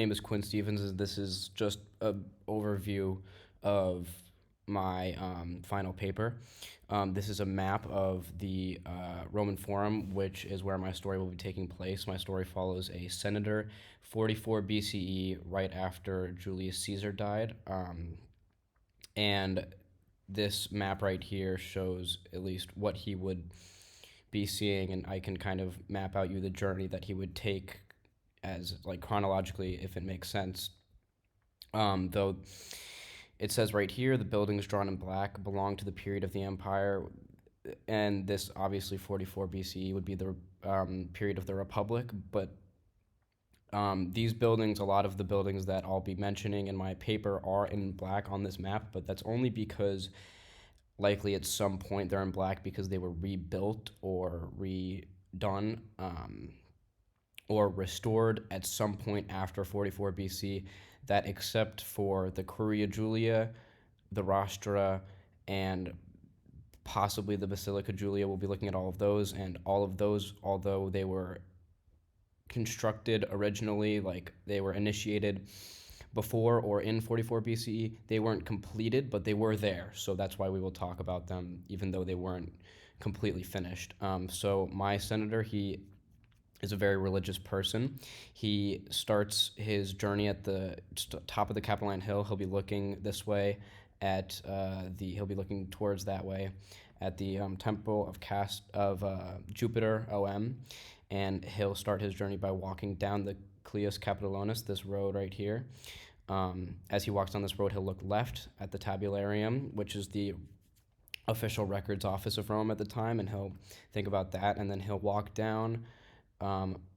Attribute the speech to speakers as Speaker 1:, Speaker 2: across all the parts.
Speaker 1: Name is Quinn Stevens, and this is just an overview of my final paper. This is a map of the Roman Forum, which is where my story will be taking place. My story follows a senator, 44 BCE, right after Julius Caesar died. And this map right here shows at least what he would be seeing, and I can kind of map out you the journey that he would take as like chronologically if it makes sense. Though it says right here the buildings drawn in black belong to the period of the empire, and this obviously 44 BCE would be the period of the Republic. But these buildings, a lot of the buildings that I'll be mentioning in my paper are in black on this map, but that's only because likely at some point they're in black because they were rebuilt or redone. Or restored at some point after 44 BC, that except for the Curia Julia, the Rostra, and possibly the Basilica Julia, we'll be looking at all of those, and all of those, although they were constructed originally, like they were initiated before or in 44 BCE, they weren't completed, but they were there. So that's why we will talk about them, even though they weren't completely finished. So my senator, he is a very religious person. He starts his journey at the top of the Capitoline Hill. He'll be looking this way at he'll be looking towards that way at the temple of Jupiter OM, and he'll start his journey by walking down the Cleus Capitolonus, this road right here. As he walks down this road, he'll look left at the Tabularium, which is the official records office of Rome at the time, and he'll think about that, and then he'll walk down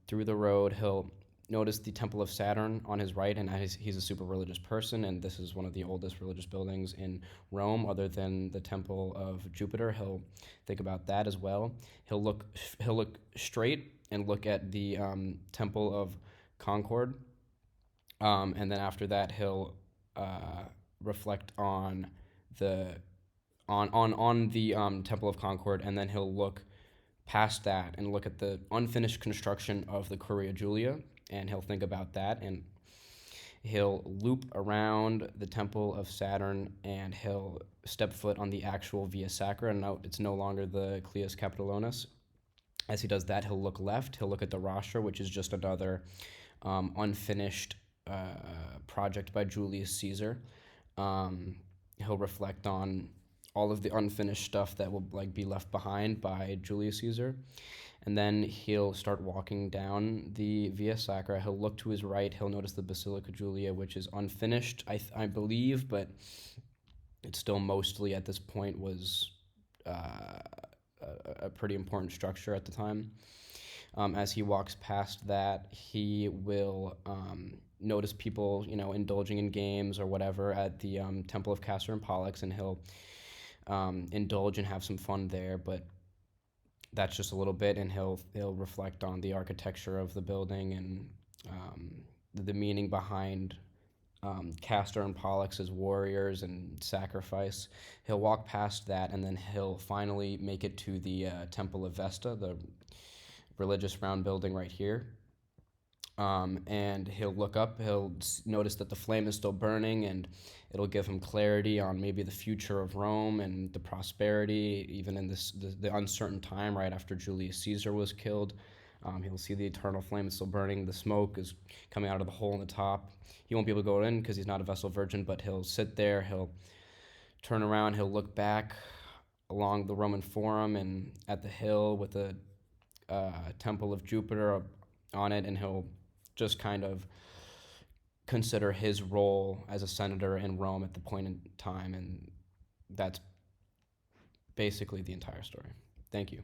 Speaker 1: through the road. He'll notice the Temple of Saturn on his right, and he's a super religious person, and this is one of the oldest religious buildings in Rome, other than the Temple of Jupiter. He'll think about that as well. He'll look straight and look at the Temple of Concord, and then after that he'll reflect on the Temple of Concord, and then he'll look past that and look at the unfinished construction of the Curia Julia, and he'll think about that, and he'll loop around the Temple of Saturn, and he'll step foot on the actual Via Sacra, and now it's no longer the Cleus Capitolonus. As he does that, he'll look left, he'll look at the Rostra, which is just another unfinished project by Julius Caesar. He'll reflect on all of the unfinished stuff that will like be left behind by Julius Caesar, and then he'll start walking down the Via Sacra. He'll look to his right. He'll notice the Basilica Julia, which is unfinished, I believe, but it still mostly at this point was a pretty important structure at the time. As he walks past that, he will notice people, indulging in games or whatever at the Temple of Castor and Pollux, and he'll indulge and have some fun there. But that's just a little bit, and he'll reflect on the architecture of the building and the meaning behind Castor and Pollux as warriors and sacrifice. He'll walk past that, and then he'll finally make it to the Temple of Vesta, the religious round building right here. And he'll look up, he'll notice that the flame is still burning, and it'll give him clarity on maybe the future of Rome and the prosperity, even in the uncertain time right after Julius Caesar was killed. He'll see the eternal flame is still burning, the smoke is coming out of the hole in the top. He won't be able to go in because he's not a Vestal Virgin, but he'll sit there, he'll turn around, he'll look back along the Roman Forum and at the hill with the Temple of Jupiter on it, and he'll just kind of consider his role as a senator in Rome at the point in time, and that's basically the entire story. Thank you.